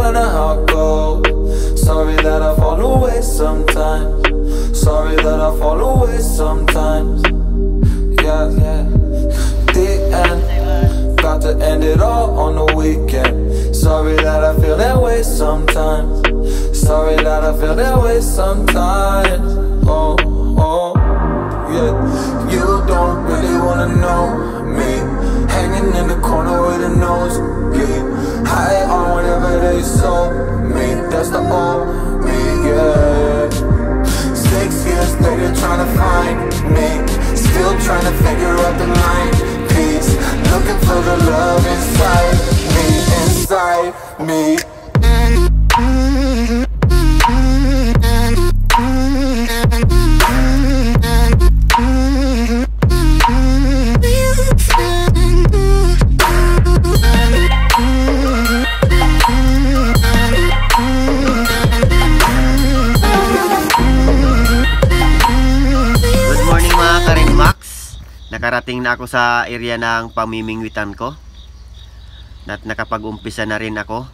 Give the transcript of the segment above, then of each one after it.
don't know how it goes. Sorry that I fall away sometimes. Sorry that I fall away sometimes. Yeah, yeah. The end. Got to end it all on the weekend. Sorry that I feel that way sometimes. Sorry that I feel that way sometimes. Oh, oh, yeah. You don't really wanna know me. Hanging in the corner with a nosebleed. High on whatever they sold me. That's the old me, yeah. 6 years later trying to find me. Still trying to figure out the mind piece. Looking for the love inside me, inside me. Nakarating na ako sa area ng pamimingwitan ko at nakapag-umpisa na rin ako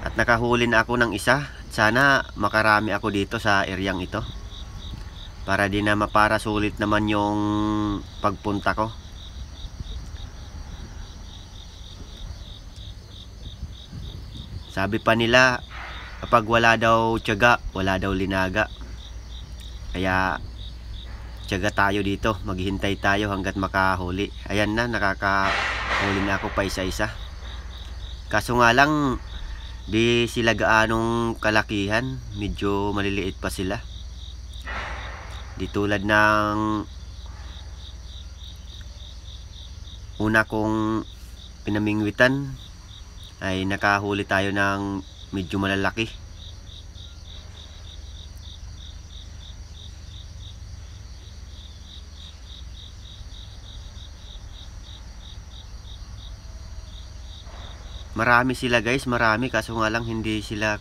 at nakahuli na ako ng isa. Sana makarami ako dito sa areang ito para din na mapara sulit naman yung pagpunta ko. Sabi pa nila kapag wala daw tiyaga, wala daw linaga. Kaya tiyaga tayo dito, maghihintay tayo hanggat makahuli. Ayan na, nakakahuli na ako pa isa-isa. Kaso nga lang, di sila gaanong kalakihan, medyo maliliit pa sila. Di tulad ng una kong pinamingwitan, ay nakahuli tayo ng medyo malalaki. Marami sila guys, marami, kaso nga lang hindi sila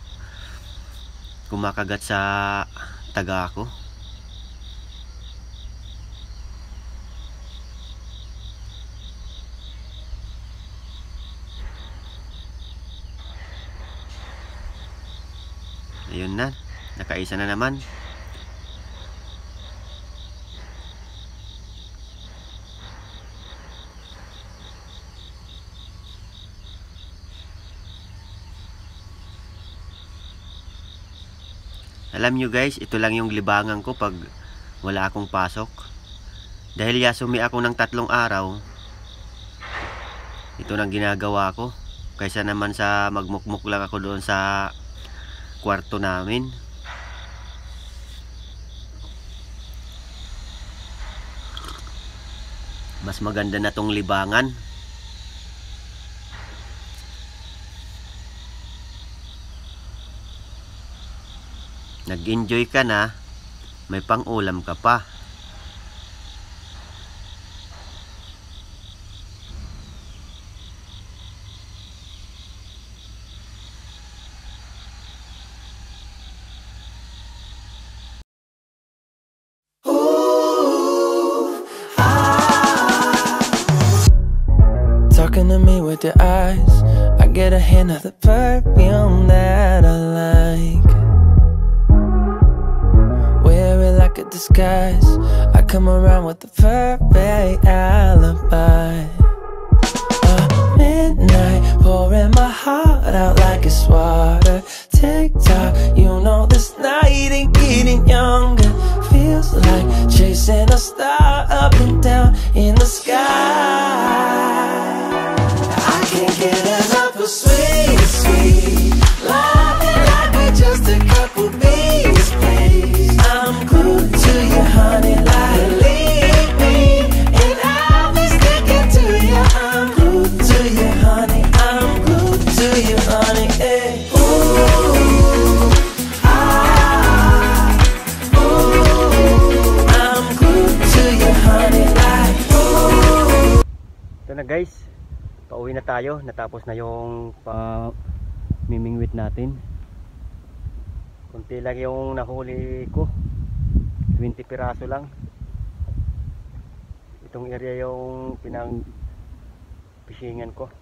kumakagat sa taga ko. Ayun na, nakaisa na naman. Alam nyo guys, ito lang yung libangan ko pag wala akong pasok. Dahil yasumi ako ng 3 araw, ito nang ginagawa ko. Kaysa naman sa magmukmuk lang ako doon sa kwarto namin. Mas maganda na tong libangan. Nag-enjoy ka na, may pang-ulam ka pa. Talking to me with your eyes, I get a hint of the perfume that I like. A disguise, I come around with the perfect alibi. Midnight, pouring my heart out like it's water. Tick-tock, you know this night ain't getting younger. Feels like chasing a star up and down in the sky. I can't get enough of sweet, sweet loving like we're just a couple bees, please. I'm glued to you, honey, like leave me, and I'll be sticking to you. I'm glued to you, honey, I'm glued to you, honey, hey. Ooh, ooh, I'm glued to you, honey, like ooh. Ito na guys, pauwi na tayo. Natapos na yung mimingwit natin. Kunti lang yung nahuli ko, 20 piraso lang. Itong area yung pinang pishingan ko.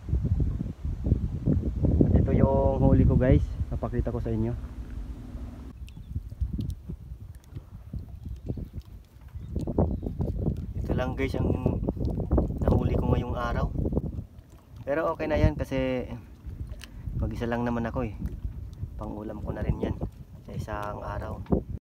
At ito yung huli ko guys, napakita ko sa inyo. Ito lang guys ang nahuli ko ngayong araw. Pero okay na yan kasi mag-isa lang naman ako eh. Pang ulam ko na rin yan sa isang araw.